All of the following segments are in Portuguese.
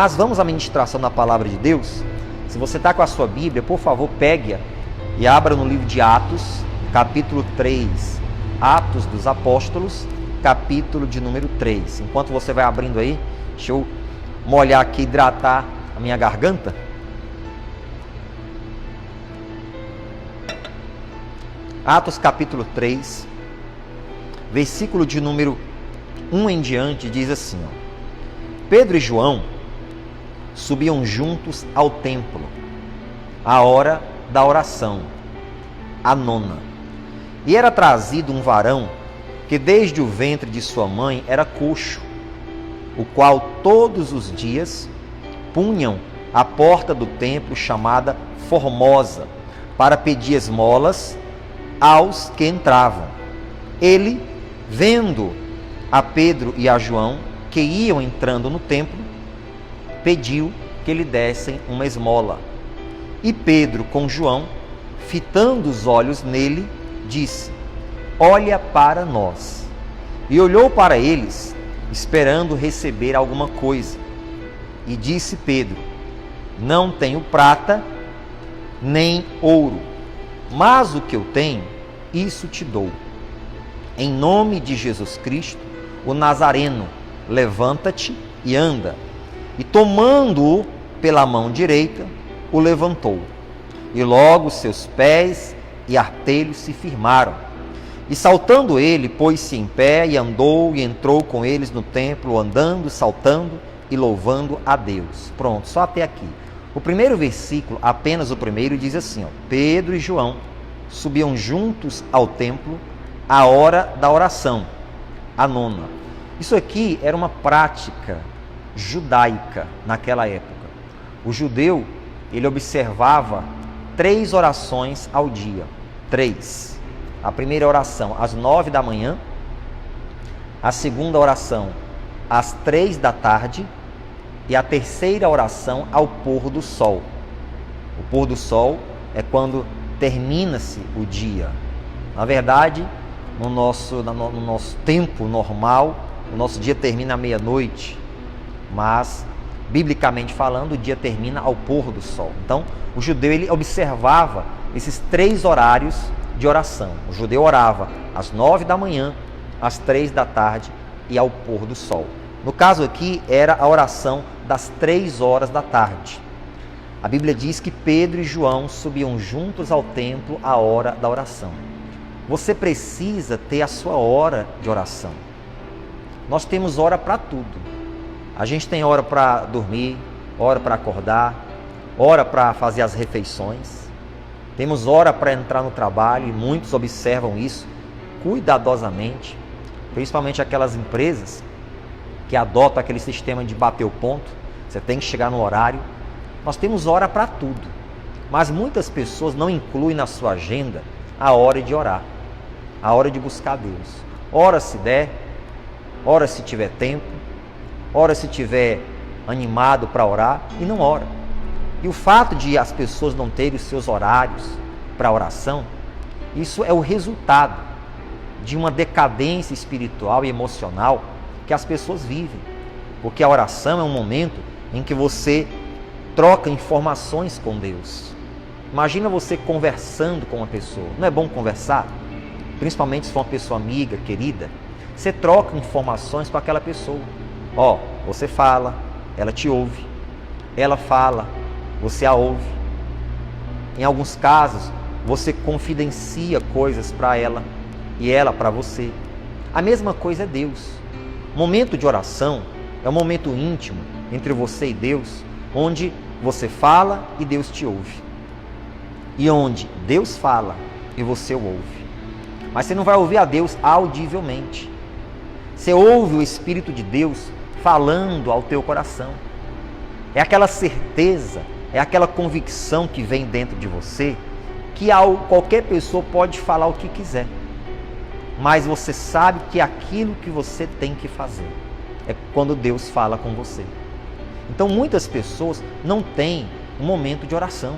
Mas vamos à ministração da palavra de Deus. Se você está com a sua Bíblia, por favor, pegue-a e abra no livro de Atos, capítulo 3. Atos dos Apóstolos, capítulo de número 3. Enquanto você vai abrindo aí, deixa eu molhar aqui, hidratar a minha garganta. Atos capítulo 3, versículo de número 1 em diante, diz assim: Pedro e João subiam juntos ao templo, à hora da oração, a nona. E era trazido um varão que desde o ventre de sua mãe era coxo, o qual todos os dias punham à porta do templo chamada Formosa, para pedir esmolas aos que entravam. Ele, vendo a Pedro e a João, que iam entrando no templo, pediu que lhe dessem uma esmola. E Pedro, com João, fitando os olhos nele, disse: Olha para nós. E olhou para eles, esperando receber alguma coisa. E disse Pedro: Não tenho prata, nem ouro, mas o que eu tenho, isso te dou. Em nome de Jesus Cristo, o Nazareno, levanta-te e anda. E tomando-o pela mão direita, o levantou. E logo seus pés e artelhos se firmaram. E saltando ele, pôs-se em pé e andou e entrou com eles no templo, andando, saltando e louvando a Deus. Pronto, só até aqui. O primeiro versículo, apenas o primeiro, diz assim: Pedro e João subiam juntos ao templo à hora da oração, a nona. Isso aqui era uma prática judaica naquela época. O judeu, ele observava 3 orações ao dia. 3. A primeira oração às 9 da manhã, a segunda oração às 3 da tarde e a terceira oração ao pôr do sol. O pôr do sol é quando termina-se o dia. Na verdade, no nosso tempo normal, o nosso dia termina à meia-noite, mas, biblicamente falando, o dia termina ao pôr do sol. Então, o judeu, ele observava esses 3 horários de oração. O judeu orava às 9 da manhã, às 3 da tarde e ao pôr do sol. No caso aqui, era a oração das 3 horas da tarde. A Bíblia diz que Pedro e João subiam juntos ao templo à hora da oração. Você precisa ter a sua hora de oração. Nós temos hora para tudo. A gente tem hora para dormir, hora para acordar, hora para fazer as refeições. Temos hora para entrar no trabalho e muitos observam isso cuidadosamente, principalmente aquelas empresas que adotam aquele sistema de bater o ponto. Você tem que chegar no horário. Nós temos hora para tudo, mas muitas pessoas não incluem na sua agenda a hora de orar, a hora de buscar Deus. Ora se der, ora se tiver tempo, ora se tiver animado para orar e não ora. E o fato de as pessoas não terem os seus horários para oração, isso é o resultado de uma decadência espiritual e emocional que as pessoas vivem. Porque a oração é um momento em que você troca informações com Deus. Imagina você conversando com uma pessoa. Não é bom conversar? Principalmente se for uma pessoa amiga, querida. Você troca informações com aquela pessoa. Você fala, ela te ouve. Ela fala, você a ouve. Em alguns casos, você confidencia coisas para ela e ela para você. A mesma coisa é Deus. O momento de oração é um momento íntimo entre você e Deus, onde você fala e Deus te ouve. E onde Deus fala e você o ouve. Mas você não vai ouvir a Deus audivelmente. Você ouve o Espírito de Deus falando ao teu coração. É aquela certeza, é aquela convicção que vem dentro de você, que qualquer pessoa pode falar o que quiser. Mas você sabe que aquilo que você tem que fazer é quando Deus fala com você. Então muitas pessoas não têm um momento de oração,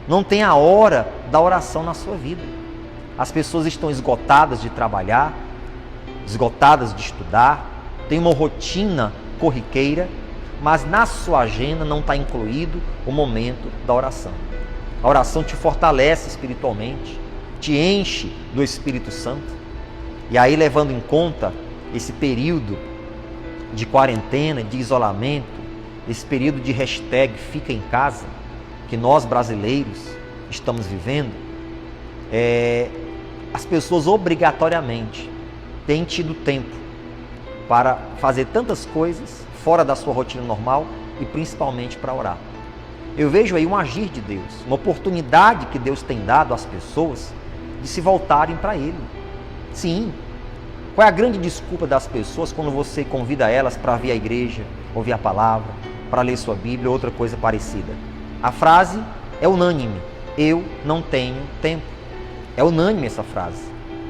não têm a hora da oração na sua vida. As pessoas estão esgotadas de trabalhar, esgotadas de estudar, têm uma rotina corriqueira, mas na sua agenda não está incluído o momento da oração. A oração te fortalece espiritualmente, te enche do Espírito Santo. E aí, levando em conta esse período de quarentena, de isolamento, esse período de hashtag fica em casa, que nós brasileiros estamos vivendo, as pessoas obrigatoriamente têm tido tempo para fazer tantas coisas fora da sua rotina normal e principalmente para orar. Eu vejo aí um agir de Deus, uma oportunidade que Deus tem dado às pessoas de se voltarem para Ele. Sim. Qual é a grande desculpa das pessoas quando você convida elas para vir à igreja, ouvir a palavra, para ler sua Bíblia ou outra coisa parecida? A frase é unânime: eu não tenho tempo. É unânime essa frase: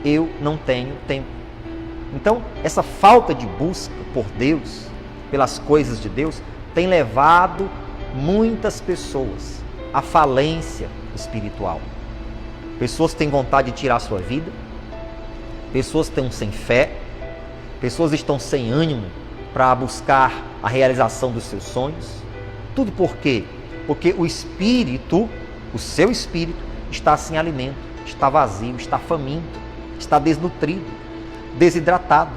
eu não tenho tempo. Então, essa falta de busca por Deus, pelas coisas de Deus, tem levado muitas pessoas à falência espiritual. Pessoas têm vontade de tirar a sua vida, pessoas estão sem fé, pessoas estão sem ânimo para buscar a realização dos seus sonhos. Tudo por quê? Porque o espírito, o seu espírito, está sem alimento, está vazio, está faminto, está desnutrido, desidratado.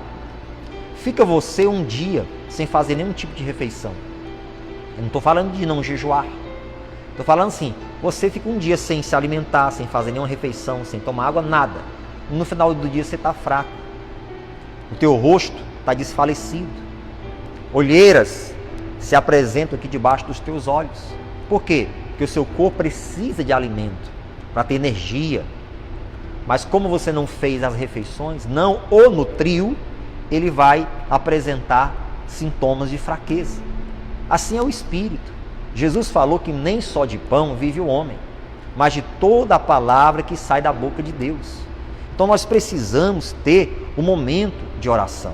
Fica você um dia sem fazer nenhum tipo de refeição. Eu não estou falando de não jejuar. Estou falando assim, você fica um dia sem se alimentar, sem fazer nenhuma refeição, sem tomar água, nada. No final do dia você está fraco. O teu rosto está desfalecido. Olheiras se apresentam aqui debaixo dos teus olhos. Por quê? Porque o seu corpo precisa de alimento para ter energia. Mas como você não fez as refeições, não o nutriu, ele vai apresentar sintomas de fraqueza. Assim é o espírito. Jesus falou que nem só de pão vive o homem, mas de toda a palavra que sai da boca de Deus. Então nós precisamos ter um momento de oração.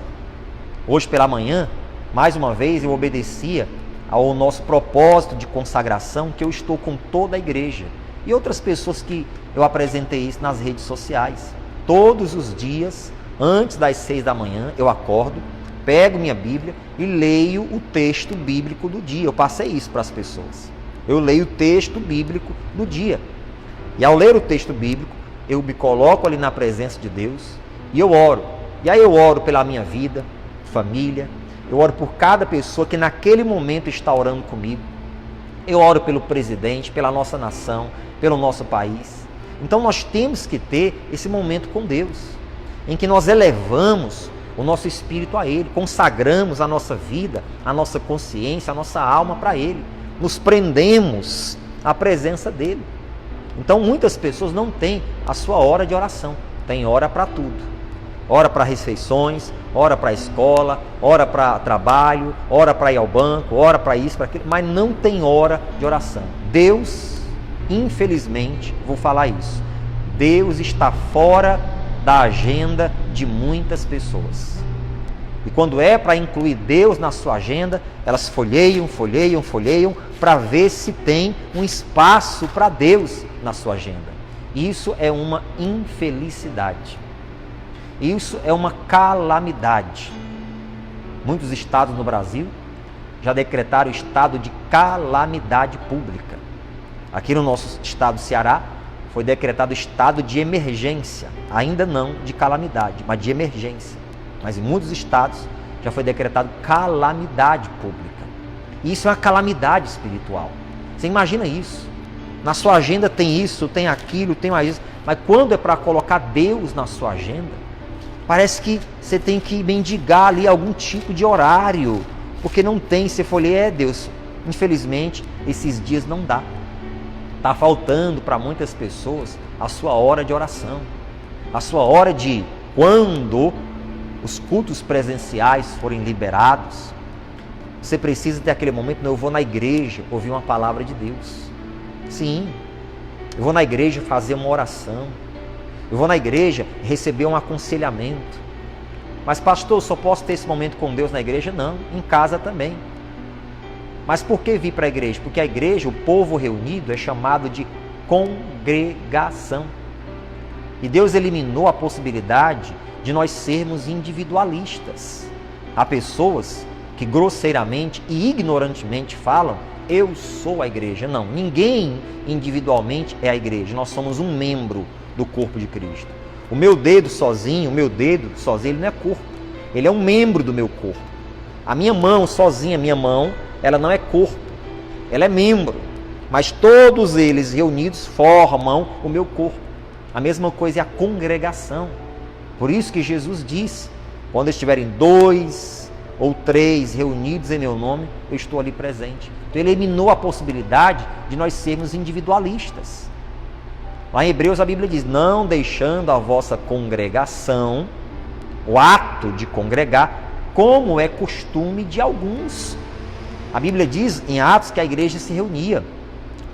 Hoje pela manhã, mais uma vez eu obedecia ao nosso propósito de consagração, que eu estou com toda a igreja. E outras pessoas que eu apresentei isso nas redes sociais. Todos os dias, antes das 6 da manhã, eu acordo, pego minha Bíblia e leio o texto bíblico do dia. Eu passei isso para as pessoas. Eu leio o texto bíblico do dia. E ao ler o texto bíblico, eu me coloco ali na presença de Deus e eu oro. E aí eu oro pela minha vida, família, eu oro por cada pessoa que naquele momento está orando comigo. Eu oro pelo presidente, pela nossa nação, pelo nosso país. Então nós temos que ter esse momento com Deus, em que nós elevamos o nosso espírito a Ele, consagramos a nossa vida, a nossa consciência, a nossa alma para Ele, nos prendemos à presença dEle. Então muitas pessoas não têm a sua hora de oração, tem hora para tudo. Hora para refeições, hora para a escola, hora para trabalho, hora para ir ao banco, hora para isso, para aquilo, mas não tem hora de oração. Deus, infelizmente, vou falar isso, Deus está fora da agenda de muitas pessoas. E quando é para incluir Deus na sua agenda, elas folheiam para ver se tem um espaço para Deus na sua agenda. Isso é uma infelicidade. Isso é uma calamidade. Muitos estados no Brasil já decretaram estado de calamidade pública. Aqui no nosso estado do Ceará foi decretado estado de emergência. Ainda não de calamidade, mas de emergência. Mas em muitos estados já foi decretado calamidade pública. E isso é uma calamidade espiritual. Você imagina isso? Na sua agenda tem isso, tem aquilo, tem mais isso. Mas quando é para colocar Deus na sua agenda, parece que você tem que mendigar ali algum tipo de horário, porque não tem, você folheia, Deus. Infelizmente, esses dias não dá. Está faltando para muitas pessoas a sua hora de oração, a sua hora de, quando os cultos presenciais forem liberados, você precisa ter aquele momento, eu vou na igreja ouvir uma palavra de Deus. Sim, eu vou na igreja fazer uma oração. Eu vou na igreja receber um aconselhamento. Mas pastor, eu só posso ter esse momento com Deus na igreja? Não, em casa também. Mas por que vir para a igreja? Porque a igreja, o povo reunido, é chamado de congregação. E Deus eliminou a possibilidade de nós sermos individualistas. Há pessoas que grosseiramente e ignorantemente falam, eu sou a igreja. Não, ninguém individualmente é a igreja. Nós somos um membro do corpo de Cristo. O meu dedo sozinho, ele não é corpo. Ele é um membro do meu corpo. A minha mão sozinha, ela não é corpo. Ela é membro. Mas todos eles reunidos formam o meu corpo. A mesma coisa é a congregação. Por isso que Jesus disse, quando estiverem 2 ou 3 reunidos em meu nome, eu estou ali presente. Então ele eliminou a possibilidade de nós sermos individualistas. Lá em Hebreus a Bíblia diz, não deixando a vossa congregação, o ato de congregar, como é costume de alguns. A Bíblia diz em Atos que a igreja se reunia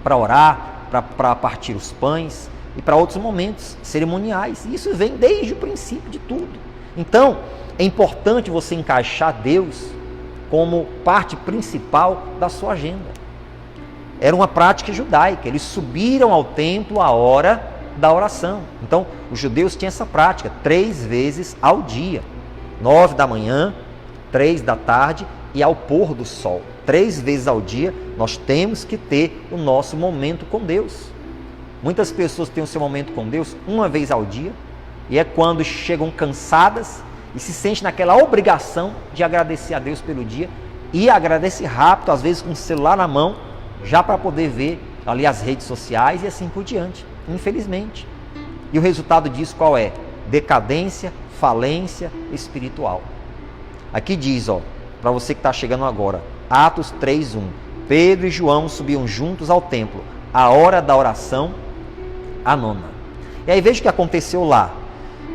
para orar, para partir os pães e para outros momentos cerimoniais. E isso vem desde o princípio de tudo. Então, é importante você encaixar Deus como parte principal da sua agenda. Era uma prática judaica, eles subiram ao templo à hora da oração. Então, os judeus tinham essa prática 3 vezes ao dia. 9 da manhã, 3 da tarde e ao pôr do sol. 3 vezes ao dia, nós temos que ter o nosso momento com Deus. Muitas pessoas têm o seu momento com Deus 1 vez ao dia, e é quando chegam cansadas e se sentem naquela obrigação de agradecer a Deus pelo dia, e agradece rápido, às vezes com o celular na mão, já para poder ver ali as redes sociais e assim por diante, infelizmente. E o resultado disso qual é? Decadência, falência espiritual. Aqui diz, para você que está chegando agora, Atos 3:1, Pedro e João subiam juntos ao templo, a hora da oração, a 9ª. E aí veja o que aconteceu lá.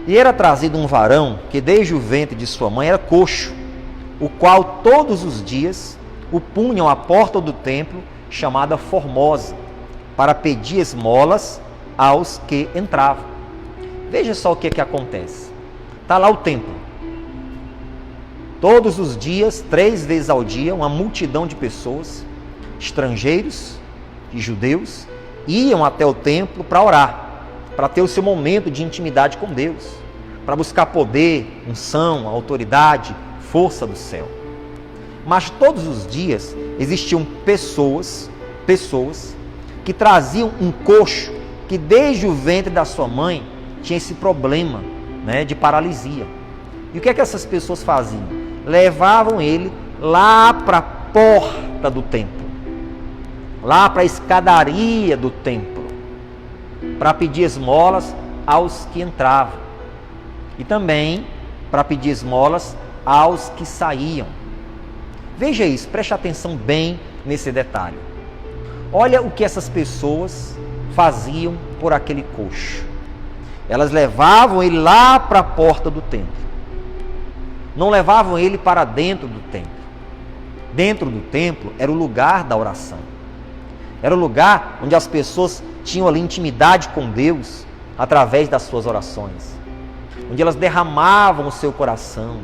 E era trazido um varão que desde o ventre de sua mãe era coxo, o qual todos os dias o punham à porta do templo, chamada Formosa, para pedir esmolas aos que entravam. Veja só o que acontece. Está lá o templo. Todos os dias, 3 vezes ao dia, uma multidão de pessoas, estrangeiros e judeus, iam até o templo para orar, para ter o seu momento de intimidade com Deus, para buscar poder, unção, autoridade, força do céu. Mas todos os dias existiam pessoas que traziam um coxo que desde o ventre da sua mãe tinha esse problema, de paralisia. E o que essas pessoas faziam? Levavam ele lá para a porta do templo, lá para a escadaria do templo, para pedir esmolas aos que entravam e também para pedir esmolas aos que saíam. Veja isso, preste atenção bem nesse detalhe. Olha o que essas pessoas faziam por aquele coxo. Elas levavam ele lá para a porta do templo. Não levavam ele para dentro do templo. Dentro do templo era o lugar da oração. Era o lugar onde as pessoas tinham ali intimidade com Deus através das suas orações. Onde elas derramavam o seu coração.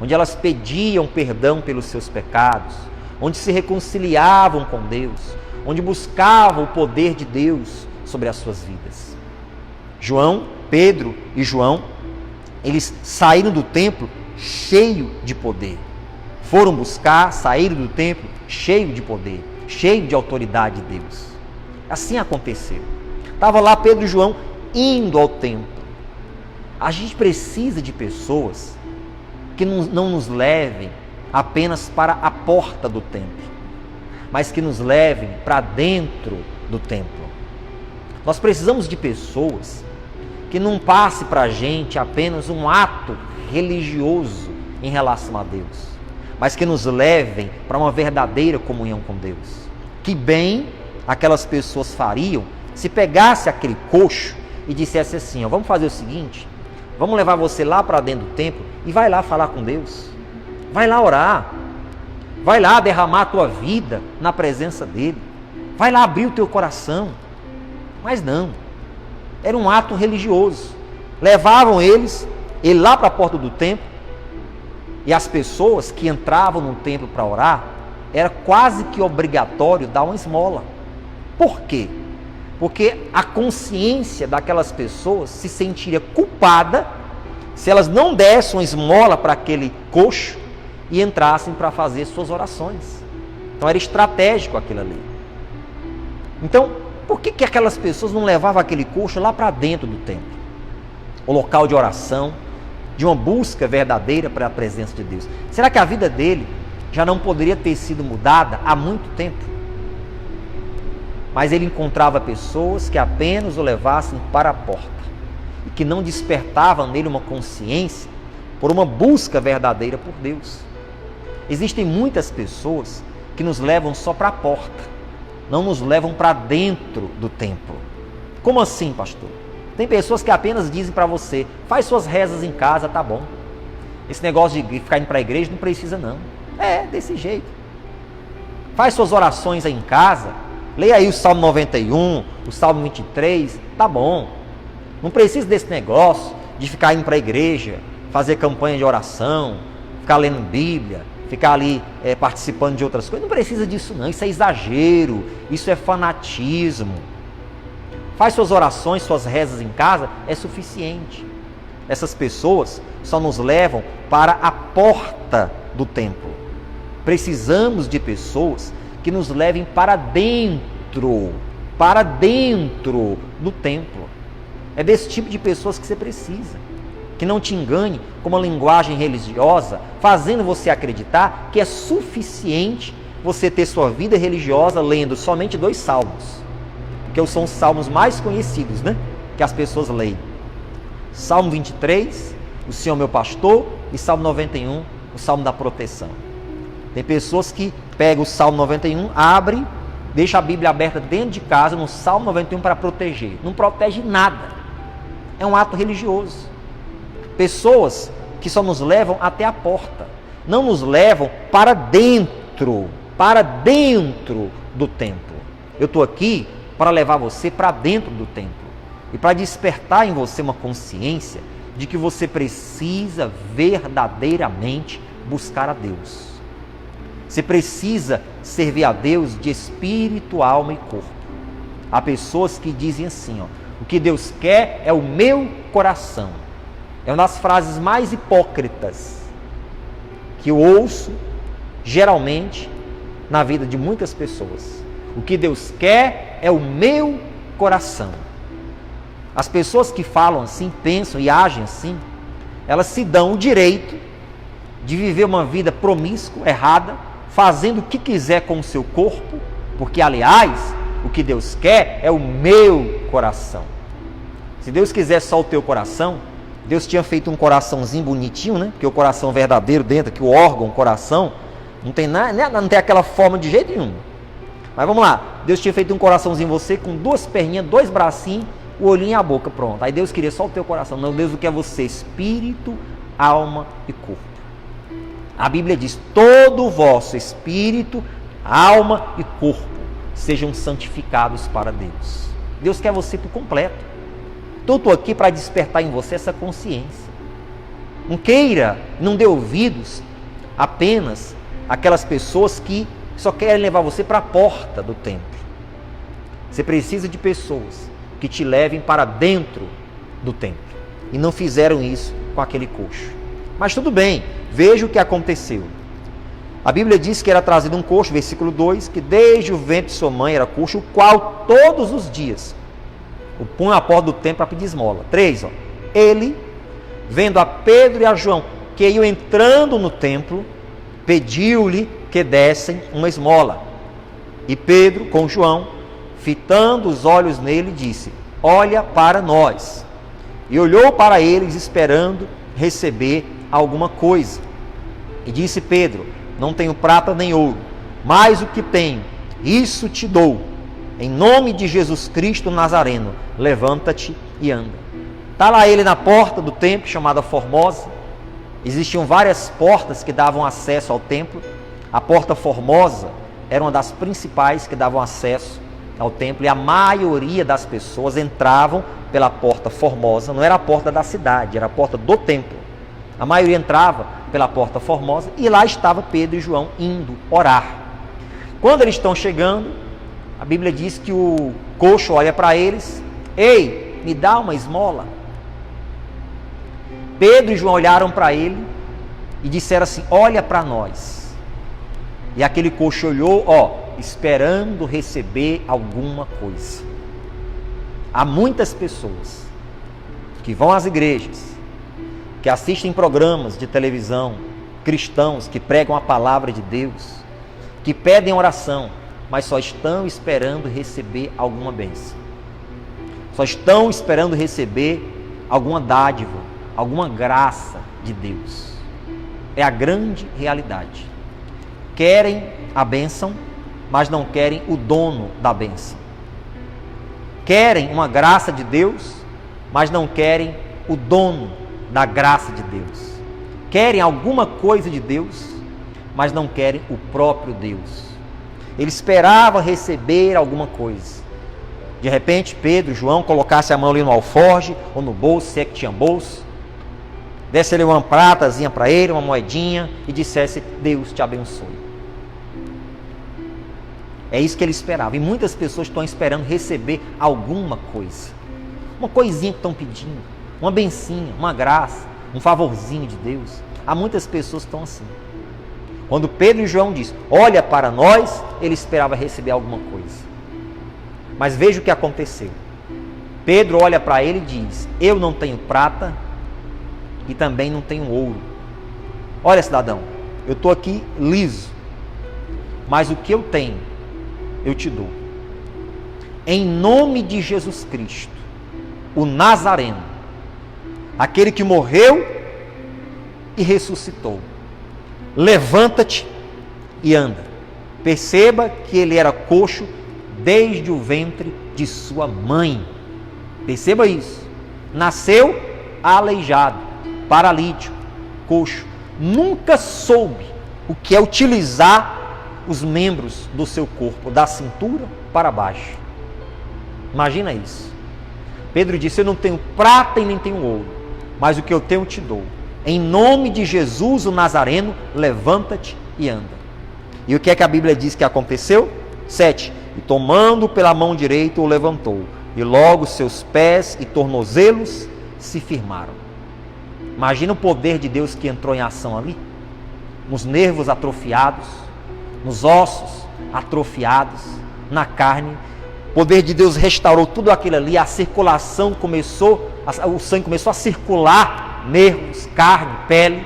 Onde elas pediam perdão pelos seus pecados. Onde se reconciliavam com Deus. Onde buscavam o poder de Deus sobre as suas vidas. Pedro e João, eles saíram do templo cheio de poder. Foram buscar, saíram do templo cheio de poder, cheio de autoridade de Deus. Assim aconteceu. Estava lá Pedro e João indo ao templo. A gente precisa de pessoas que não nos levem apenas para a porta do templo, mas que nos levem para dentro do templo. Nós precisamos de pessoas que não passe para a gente apenas um ato religioso em relação a Deus, mas que nos levem para uma verdadeira comunhão com Deus. Que bem aquelas pessoas fariam se pegasse aquele coxo e dissesse assim, vamos fazer o seguinte, vamos levar você lá para dentro do templo e vai lá falar com Deus, vai lá orar, vai lá derramar a tua vida na presença dele, vai lá abrir o teu coração. Mas não, era um ato religioso. Levavam ele lá para a porta do templo, e as pessoas que entravam no templo para orar, era quase que obrigatório dar uma esmola. Por quê? Porque a consciência daquelas pessoas se sentiria culpada se elas não dessem uma esmola para aquele coxo, e entrassem para fazer suas orações. Então era estratégico aquilo ali. Então, por que aquelas pessoas não levavam aquele coxo lá para dentro do templo? O local de oração, de uma busca verdadeira para a presença de Deus. Será que a vida dele já não poderia ter sido mudada há muito tempo? Mas ele encontrava pessoas que apenas o levassem para a porta e que não despertavam nele uma consciência por uma busca verdadeira por Deus. Existem muitas pessoas que nos levam só para a porta, não nos levam para dentro do templo. Como assim, pastor? Tem pessoas que apenas dizem para você, faz suas rezas em casa, tá bom. Esse negócio de ficar indo para a igreja não precisa não. É, desse jeito. Faz suas orações aí em casa, leia aí o Salmo 91, o Salmo 23, tá bom. Não precisa desse negócio de ficar indo para a igreja, fazer campanha de oração, ficar lendo Bíblia, ficar ali participando de outras coisas. Não precisa disso não, isso é exagero, isso é fanatismo. Faz suas orações, suas rezas em casa, é suficiente. Essas pessoas só nos levam para a porta do templo. Precisamos de pessoas que nos levem para dentro do templo. É desse tipo de pessoas que você precisa. Que não te engane com uma linguagem religiosa, fazendo você acreditar que é suficiente você ter sua vida religiosa lendo somente 2 salmos. Que são os salmos mais conhecidos, né? Que as pessoas leem. Salmo 23, o Senhor meu pastor, e Salmo 91, o Salmo da proteção. Tem pessoas que pegam o Salmo 91, abrem, deixam a Bíblia aberta dentro de casa, no Salmo 91 para proteger. Não protege nada. É um ato religioso. Pessoas que só nos levam até a porta, não nos levam para dentro do templo. Eu estou aqui para levar você para dentro do templo e para despertar em você uma consciência de que você precisa verdadeiramente buscar a Deus. Você precisa servir a Deus de espírito, alma e corpo. Há pessoas que dizem assim, ó, o que Deus quer é o meu coração. É uma das frases mais hipócritas que eu ouço geralmente na vida de muitas pessoas. O que Deus quer é o meu coração. As pessoas que falam assim, pensam e agem assim, elas se dão o direito de viver uma vida promíscua, errada, fazendo o que quiser com o seu corpo, porque, aliás, o que Deus quer é o meu coração. Se Deus quiser só o teu coração, Deus tinha feito um coraçãozinho bonitinho, né? Porque o coração verdadeiro dentro, que o órgão, o coração, não tem nada, não tem aquela forma de jeito nenhum. Mas vamos lá, Deus tinha feito um coraçãozinho em você com 2 perninhas, 2 bracinhos, o olhinho e a boca, pronto. Aí Deus queria só o teu coração. Não, Deus quer você, espírito, alma e corpo. A Bíblia diz, todo o vosso espírito, alma e corpo sejam santificados para Deus. Deus quer você por completo. Então eu estou aqui para despertar em você essa consciência. Não queira, não dê ouvidos apenas àquelas pessoas que só querem levar você para a porta do templo. Você precisa de pessoas que te levem para dentro do templo. E não fizeram isso com aquele coxo. Mas tudo bem, veja o que aconteceu. A Bíblia diz que era trazido um coxo, versículo 2, que desde o ventre de sua mãe era coxo, o qual todos os dias o punha à porta do templo para pedir esmola. 3, ele, vendo a Pedro e a João que iam entrando no templo, pediu-lhe que dessem uma esmola. E Pedro, com João, fitando os olhos nele, disse, olha para nós. E olhou para eles, esperando receber alguma coisa. E disse Pedro, não tenho prata nem ouro, mas o que tenho, isso te dou. Em nome de Jesus Cristo Nazareno, levanta-te e anda. Está lá ele na porta do templo, chamada Formosa. Existiam várias portas que davam acesso ao templo. A porta Formosa era uma das principais que davam acesso ao templo. E a maioria das pessoas entravam pela porta Formosa. Não era a porta da cidade, era a porta do templo. A maioria entrava pela porta Formosa e lá estava Pedro e João indo orar. Quando eles estão chegando, a Bíblia diz que o coxo olha para eles, ei, me dá uma esmola. Pedro e João olharam para ele e disseram assim: olha para nós. E aquele coxo olhou, esperando receber alguma coisa. Há muitas pessoas que vão às igrejas, que assistem programas de televisão, cristãos que pregam a palavra de Deus, que pedem oração, mas só estão esperando receber alguma bênção. Só estão esperando receber alguma dádiva, alguma graça de Deus. É a grande realidade. Querem a bênção, mas não querem o dono da bênção. Querem uma graça de Deus, mas não querem o dono da graça de Deus. Querem alguma coisa de Deus, mas não querem o próprio Deus. Ele esperava receber alguma coisa. De repente, Pedro, João, colocasse a mão ali no alforge ou no bolso, se é que tinha bolso, desse ali uma pratazinha para ele, uma moedinha, e dissesse: Deus te abençoe. É isso que ele esperava. E muitas pessoas estão esperando receber alguma coisa. Uma coisinha que estão pedindo, uma bencinha, uma graça, um favorzinho de Deus. Há muitas pessoas que estão assim. Quando Pedro e João dizem: olha para nós, ele esperava receber alguma coisa. Mas veja o que aconteceu. Pedro olha para ele e diz: eu não tenho prata e também não tenho ouro. Olha, cidadão, eu estou aqui liso, mas o que eu tenho eu te dou. Em nome de Jesus Cristo, o Nazareno, aquele que morreu e ressuscitou, levanta-te e anda. Perceba que ele era coxo desde o ventre de sua mãe. Perceba isso. Nasceu aleijado, paralítico, coxo. Nunca soube o que é utilizar os membros do seu corpo, da cintura para baixo. Imagina isso. Pedro disse: eu não tenho prata e nem tenho ouro, mas o que eu tenho eu te dou. Em nome de Jesus, o Nazareno, levanta-te e anda. E o que é que a Bíblia diz que aconteceu? 7. E tomando pela mão direita o levantou, e logo seus pés e tornozelos se firmaram. Imagina o poder de Deus que entrou em ação ali. Nos nervos atrofiados, nos ossos atrofiados, na carne. O poder de Deus restaurou tudo aquilo ali, a circulação começou, o sangue começou a circular, nervos, carne, pele.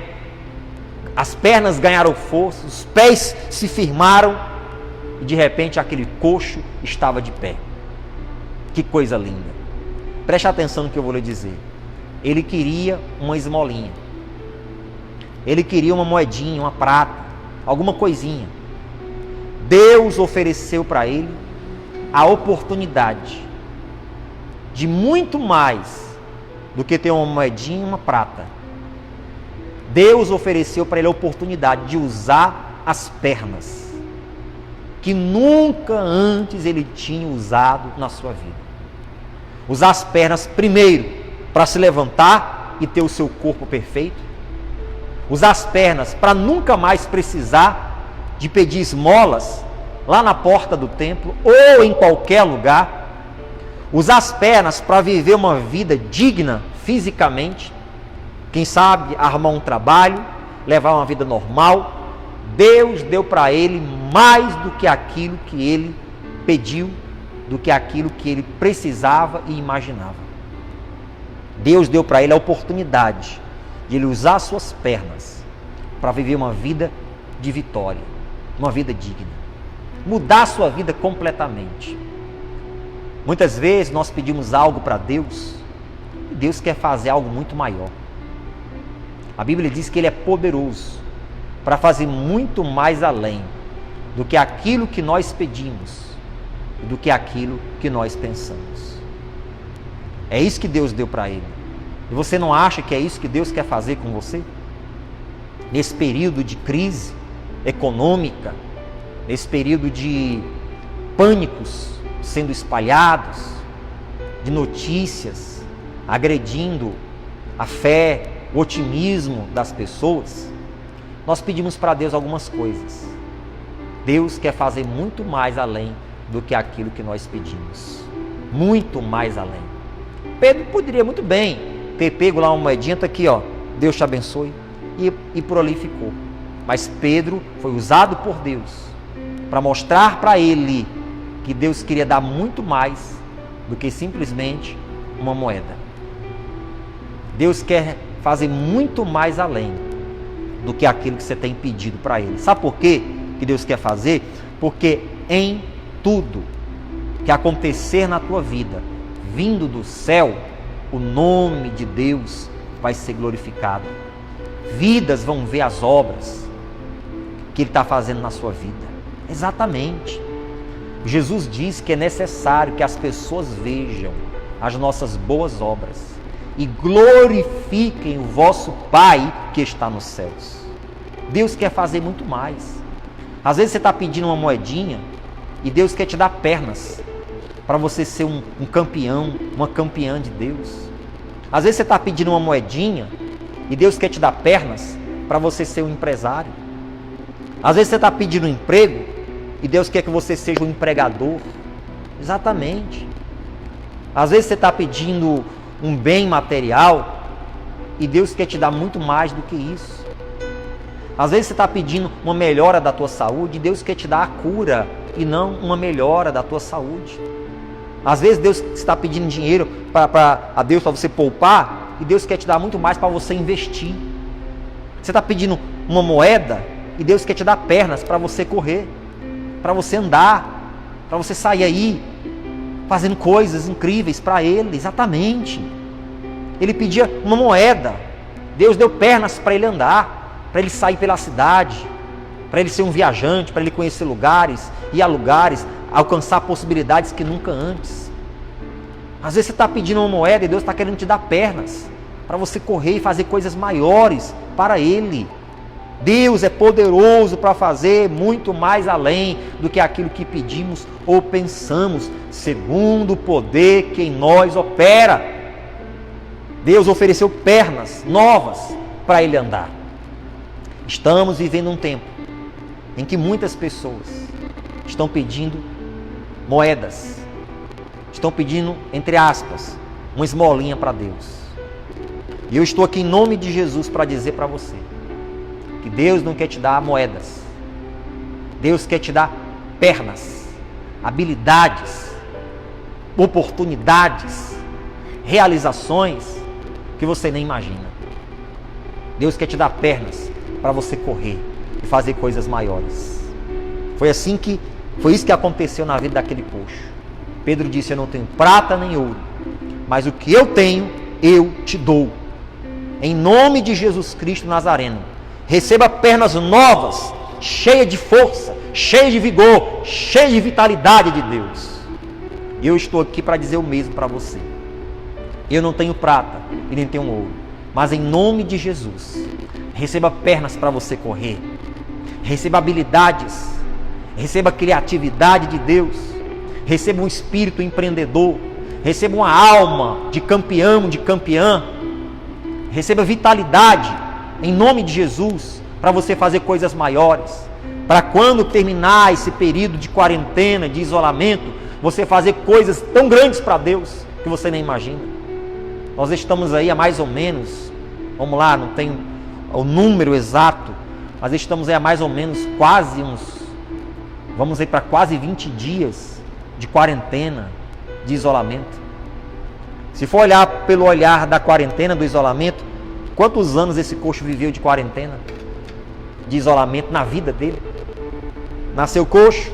As pernas ganharam força, os pés se firmaram e de repente aquele coxo estava de pé. Que coisa linda. Preste atenção no que eu vou lhe dizer. Ele queria uma esmolinha. Ele queria uma moedinha, uma prata, alguma coisinha. Deus ofereceu para ele a oportunidade de muito mais do que ter uma moedinha e uma prata. Deus ofereceu para ele a oportunidade de usar as pernas, que nunca antes ele tinha usado na sua vida. Usar as pernas primeiro para se levantar e ter o seu corpo perfeito. Usar as pernas para nunca mais precisar de pedir esmolas lá na porta do templo ou em qualquer lugar. Usar as pernas para viver uma vida digna fisicamente. Quem sabe arrumar um trabalho, levar uma vida normal. Deus deu para ele mais do que aquilo que ele pediu, do que aquilo que ele precisava e imaginava. Deus deu para ele a oportunidade de ele usar suas pernas para viver uma vida de vitória, uma vida digna, mudar a sua vida completamente. Muitas vezes nós pedimos algo para Deus e Deus quer fazer algo muito maior. A Bíblia diz que Ele é poderoso para fazer muito mais além do que aquilo que nós pedimos e do que aquilo que nós pensamos. É isso que Deus deu para ele. E você não acha que é isso que Deus quer fazer com você? Nesse período de crise econômica, nesse período de pânicos sendo espalhados, de notícias agredindo a fé, o otimismo das pessoas, nós pedimos para Deus algumas coisas. Deus quer fazer muito mais além do que aquilo que nós pedimos. Muito mais além. Pedro poderia muito bem ter pego lá uma moedinha, tá aqui, ó, Deus te abençoe. e por ali ficou. Mas Pedro foi usado por Deus para mostrar para ele que Deus queria dar muito mais do que simplesmente uma moeda. Deus quer fazer muito mais além do que aquilo que você tem pedido para Ele. Sabe por quê que Deus quer fazer? Porque em tudo que acontecer na tua vida, vindo do céu, o nome de Deus vai ser glorificado. Vidas vão ver as obras que Ele está fazendo na sua vida. Exatamente. Jesus diz que é necessário que as pessoas vejam as nossas boas obras e glorifiquem o vosso Pai que está nos céus. Deus quer fazer muito mais. Às vezes você está pedindo uma moedinha e Deus quer te dar pernas para você ser um campeão, uma campeã de Deus. Às vezes você está pedindo uma moedinha e Deus quer te dar pernas para você ser um empresário. Às vezes você está pedindo um emprego e Deus quer que você seja um empregador. Exatamente. Às vezes você está pedindo um bem material e Deus quer te dar muito mais do que isso. Às vezes você está pedindo uma melhora da tua saúde e Deus quer te dar a cura e não uma melhora da tua saúde. Às vezes Deus está pedindo dinheiro a Deus para você poupar e Deus quer te dar muito mais para você investir. Você está pedindo uma moeda e Deus quer te dar pernas para você correr, para você andar, para você sair aí fazendo coisas incríveis para Ele. Exatamente. Ele pedia uma moeda, Deus deu pernas para ele andar, para ele sair pela cidade, para ele ser um viajante, para ele conhecer lugares, ir a lugares, alcançar possibilidades que nunca antes. Às vezes você está pedindo uma moeda e Deus está querendo te dar pernas para você correr e fazer coisas maiores para Ele. Deus é poderoso para fazer muito mais além do que aquilo que pedimos ou pensamos, segundo o poder que em nós opera. Deus ofereceu pernas novas para ele andar. Estamos vivendo um tempo em que muitas pessoas estão pedindo moedas, estão pedindo, entre aspas, uma esmolinha para Deus. E eu estou aqui em nome de Jesus para dizer para você que Deus não quer te dar moedas. Deus quer te dar pernas, habilidades, oportunidades, realizações que você nem imagina. Deus quer te dar pernas para você correr e fazer coisas maiores. Foi isso que aconteceu na vida daquele coxo. Pedro disse: eu não tenho prata nem ouro, mas o que eu tenho, eu te dou. Em nome de Jesus Cristo Nazareno, receba pernas novas, cheias de força, cheias de vigor, cheias de vitalidade de Deus. E eu estou aqui para dizer o mesmo para você. Eu não tenho prata e nem tenho ouro, mas em nome de Jesus, receba pernas para você correr, receba habilidades, receba a criatividade de Deus, receba um espírito empreendedor, receba uma alma de campeão, de campeã, receba vitalidade em nome de Jesus para você fazer coisas maiores, para quando terminar esse período de quarentena, de isolamento, você fazer coisas tão grandes para Deus que você nem imagina. Nós estamos aí há mais ou menos, vamos lá, não tem o número exato, mas estamos aí há mais ou menos vamos aí para quase 20 dias de quarentena, de isolamento. Se for olhar pelo olhar da quarentena, do isolamento, quantos anos esse coxo viveu de quarentena, de isolamento na vida dele? Nasceu coxo,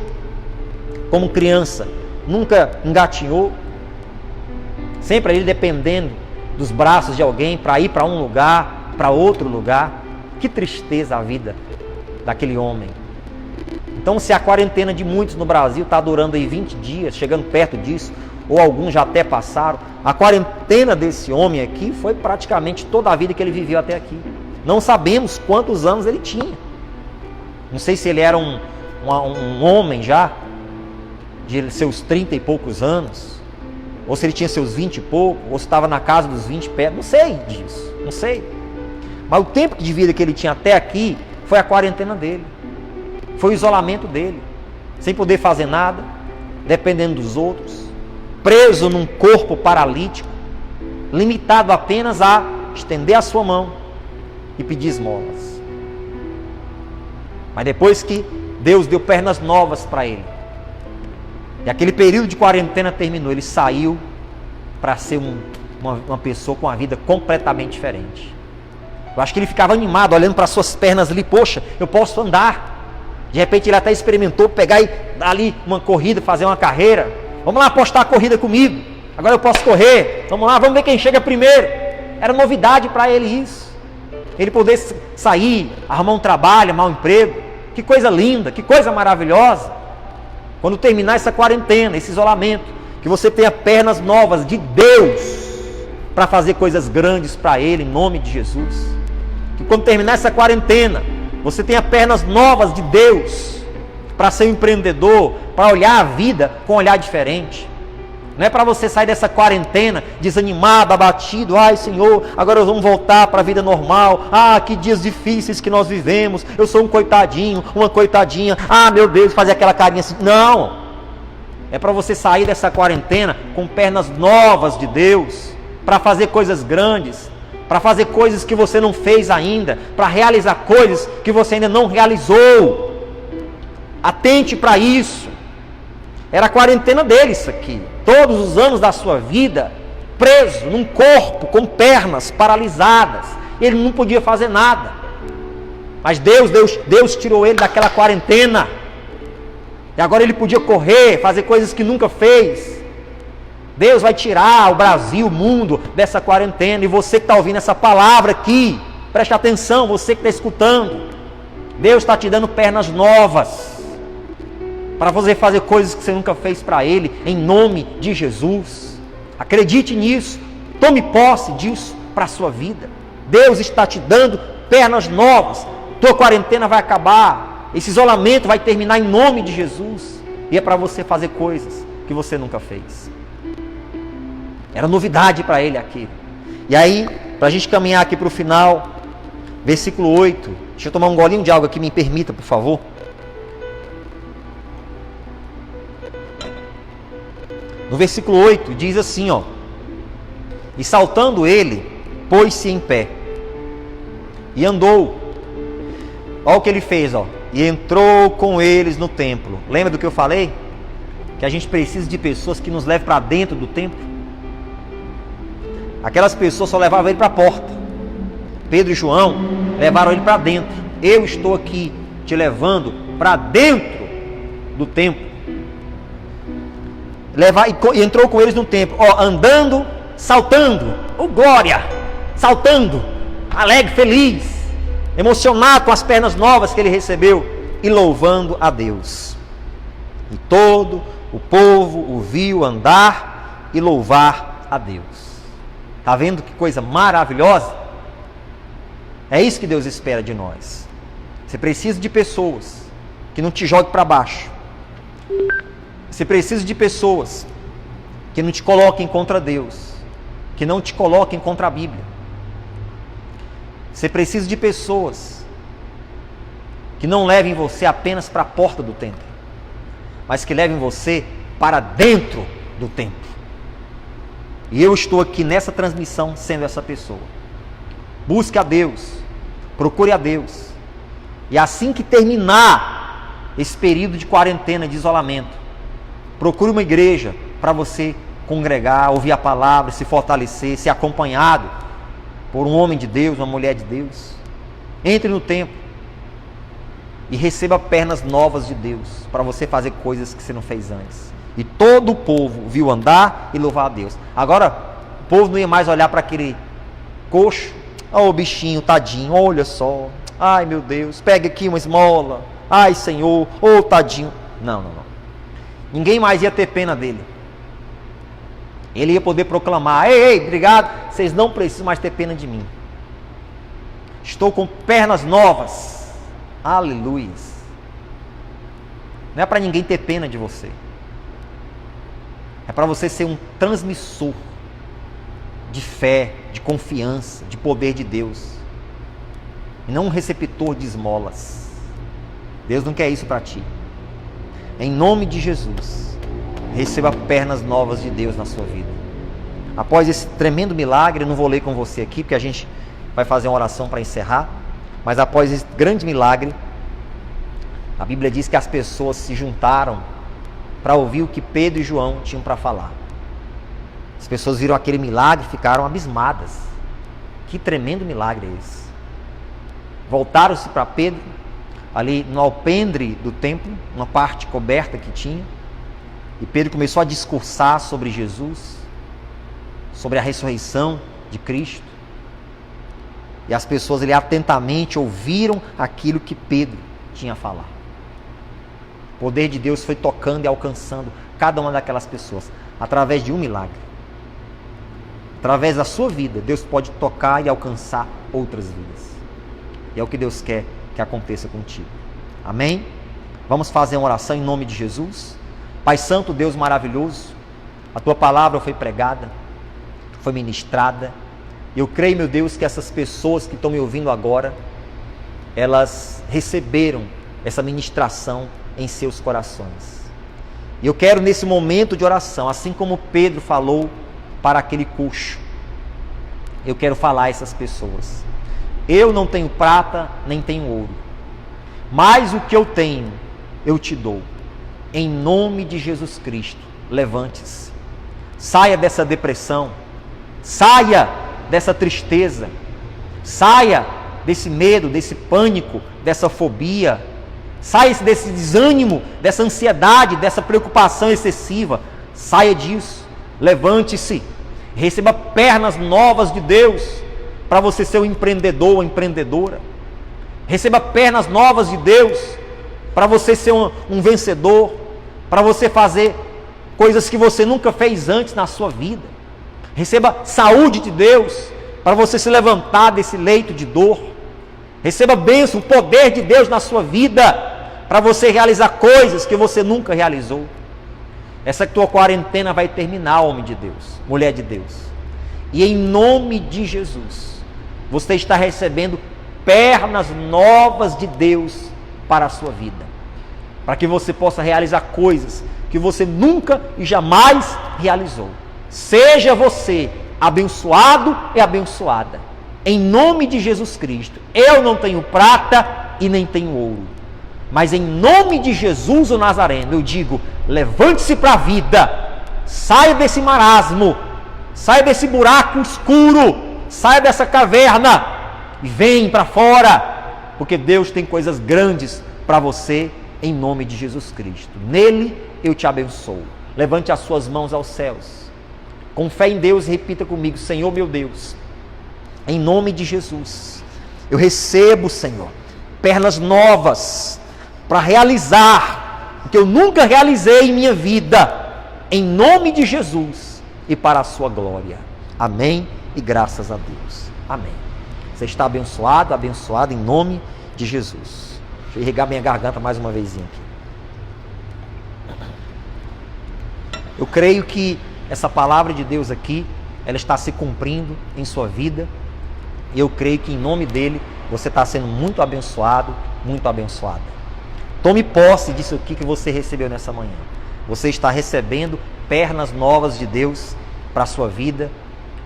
como criança, nunca engatinhou, sempre ele dependendo dos braços de alguém para ir para um lugar, para outro lugar. Que tristeza a vida daquele homem. Então, se a quarentena de muitos no Brasil está durando aí 20 dias, chegando perto disso, ou alguns já até passaram, a quarentena desse homem aqui foi praticamente toda a vida que ele viveu até aqui. Não sabemos quantos anos ele tinha. Não sei se ele era um homem já, de seus 30 e poucos anos, ou se ele tinha seus 20 e pouco, ou se estava na casa dos 20 perto, não sei disso, não sei. Mas o tempo de vida que ele tinha até aqui foi a quarentena dele, foi o isolamento dele, sem poder fazer nada, dependendo dos outros, preso num corpo paralítico, limitado apenas a estender a sua mão e pedir esmolas. Mas depois que Deus deu pernas novas para ele, e aquele período de quarentena terminou, ele saiu para ser uma pessoa com uma vida completamente diferente. Eu acho que ele ficava animado, olhando para suas pernas ali, poxa, eu posso andar. De repente ele até experimentou pegar e dar ali uma corrida, fazer uma carreira. Vamos lá apostar a corrida comigo. Agora eu posso correr. Vamos lá, vamos ver quem chega primeiro. Era novidade para ele isso. Ele poder sair, arrumar um trabalho, arrumar um emprego. Que coisa linda, que coisa maravilhosa. Quando terminar essa quarentena, esse isolamento, que você tenha pernas novas de Deus para fazer coisas grandes para Ele, em nome de Jesus. Que quando terminar essa quarentena, você tenha pernas novas de Deus para ser um empreendedor, para olhar a vida com um olhar diferente. Não é para você sair dessa quarentena desanimado, abatido. Ai, Senhor, agora nós vamos voltar para a vida normal. Ah, que dias difíceis que nós vivemos. Eu sou um coitadinho, uma coitadinha. Ah, meu Deus, fazer aquela carinha assim. Não. É para você sair dessa quarentena com pernas novas de Deus, para fazer coisas grandes, para fazer coisas que você não fez ainda, para realizar coisas que você ainda não realizou. Atente para isso. Era a quarentena dele isso aqui. Todos os anos da sua vida, preso num corpo com pernas paralisadas. Ele não podia fazer nada. Mas Deus tirou ele daquela quarentena. E agora ele podia correr, fazer coisas que nunca fez. Deus vai tirar o Brasil, o mundo dessa quarentena. E você que está ouvindo essa palavra aqui, preste atenção, você que está escutando. Deus está te dando pernas novas para você fazer coisas que você nunca fez para Ele, em nome de Jesus. Acredite nisso, tome posse disso para a sua vida. Deus está te dando pernas novas. Tua quarentena vai acabar, esse isolamento vai terminar em nome de Jesus. E é para você fazer coisas que você nunca fez. Era novidade para ele aquilo. E aí, para a gente caminhar aqui para o final, versículo 8. Deixa eu tomar um golinho de água aqui, me permita, por favor. No versículo 8 diz assim, ó: e saltando ele, pôs-se em pé e andou. Olha o que ele fez, ó. E entrou com eles no templo. Lembra do que eu falei? Que a gente precisa de pessoas que nos levem para dentro do templo. Aquelas pessoas só levavam ele para a porta. Pedro e João levaram ele para dentro. Eu estou aqui te levando para dentro do templo. E entrou com eles no templo, ó, andando, saltando, oh glória, saltando, alegre, feliz, emocionado com as pernas novas que ele recebeu e louvando a Deus. E todo o povo o viu andar e louvar a Deus. Está vendo que coisa maravilhosa? É isso que Deus espera de nós. Você precisa de pessoas que não te joguem para baixo. Você precisa de pessoas que não te coloquem contra Deus, que não te coloquem contra a Bíblia. Você precisa de pessoas que não levem você apenas para a porta do templo, mas que levem você para dentro do templo. E eu estou aqui nessa transmissão sendo essa pessoa. Busque a Deus, procure a Deus, e assim que terminar esse período de quarentena, de isolamento, procure uma igreja para você congregar, ouvir a palavra, se fortalecer, ser acompanhado por um homem de Deus, uma mulher de Deus. Entre no templo e receba pernas novas de Deus para você fazer coisas que você não fez antes. E todo o povo viu andar e louvar a Deus. Agora, o povo não ia mais olhar para aquele coxo. Oh, bichinho, tadinho, olha só. Ai, meu Deus, pega aqui uma esmola. Ai, Senhor, oh, tadinho. Não. Ninguém mais ia ter pena dele. Ele ia poder proclamar: ei, obrigado, vocês não precisam mais ter pena de mim. Estou com pernas novas. Aleluia. Não é para ninguém ter pena de você. É para você ser um transmissor de fé, de confiança, de poder de Deus. E não um receptor de esmolas. Deus não quer isso para ti. Em nome de Jesus, receba pernas novas de Deus na sua vida. Após esse tremendo milagre, eu não vou ler com você aqui, porque a gente vai fazer uma oração para encerrar, mas após esse grande milagre, a Bíblia diz que as pessoas se juntaram para ouvir o que Pedro e João tinham para falar. As pessoas viram aquele milagre e ficaram abismadas. Que tremendo milagre é esse! Voltaram-se para Pedro, ali no alpendre do templo, uma parte coberta que tinha, e Pedro começou a discursar sobre Jesus, sobre a ressurreição de Cristo. E as pessoas ali atentamente ouviram aquilo que Pedro tinha a falar. O poder de Deus foi tocando e alcançando cada uma daquelas pessoas, através de um milagre. Através da sua vida, Deus pode tocar e alcançar outras vidas. E é o que Deus quer que aconteça contigo. Amém? Vamos fazer uma oração em nome de Jesus. Pai Santo, Deus maravilhoso, a Tua palavra foi pregada, foi ministrada. E eu creio, meu Deus, que essas pessoas que estão me ouvindo agora, elas receberam essa ministração em seus corações. E eu quero, nesse momento de oração, assim como Pedro falou para aquele coxo, eu quero falar a essas pessoas: eu não tenho prata, nem tenho ouro, mas o que eu tenho, eu te dou. Em nome de Jesus Cristo, levante-se. Saia dessa depressão, saia dessa tristeza, saia desse medo, desse pânico, dessa fobia, saia desse desânimo, dessa ansiedade, dessa preocupação excessiva. Saia disso, levante-se, receba pernas novas de Deus para você ser um empreendedor ou empreendedora. Receba pernas novas de Deus para você ser um vencedor, para você fazer coisas que você nunca fez antes na sua vida. Receba saúde de Deus para você se levantar desse leito de dor. Receba bênção, o poder de Deus na sua vida para você realizar coisas que você nunca realizou. Essa tua quarentena vai terminar, homem de Deus, mulher de Deus. E em nome de Jesus, você está recebendo pernas novas de Deus para a sua vida, para que você possa realizar coisas que você nunca e jamais realizou. Seja você abençoado e abençoada, em nome de Jesus Cristo. Eu não tenho prata e nem tenho ouro, mas em nome de Jesus o Nazareno, eu digo: levante-se para a vida, saia desse marasmo, saia desse buraco escuro, saia dessa caverna e vem para fora, porque Deus tem coisas grandes para você, em nome de Jesus Cristo. Nele eu te abençoo. Levante as suas mãos aos céus, com fé em Deus, e repita comigo: Senhor meu Deus, em nome de Jesus, eu recebo, Senhor, pernas novas para realizar o que eu nunca realizei em minha vida, em nome de Jesus e para a sua glória. Amém e graças a Deus. Amém. Você está abençoado, abençoado em nome de Jesus. Deixa eu irrigar minha garganta mais uma vezinha aqui. Eu creio que essa palavra de Deus aqui, ela está se cumprindo em sua vida. E eu creio que em nome dele, você está sendo muito abençoado, muito abençoada. Tome posse disso aqui que você recebeu nessa manhã. Você está recebendo pernas novas de Deus para a sua vida,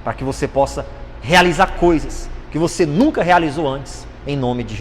para que você possa realizar coisas que você nunca realizou antes, em nome de Jesus.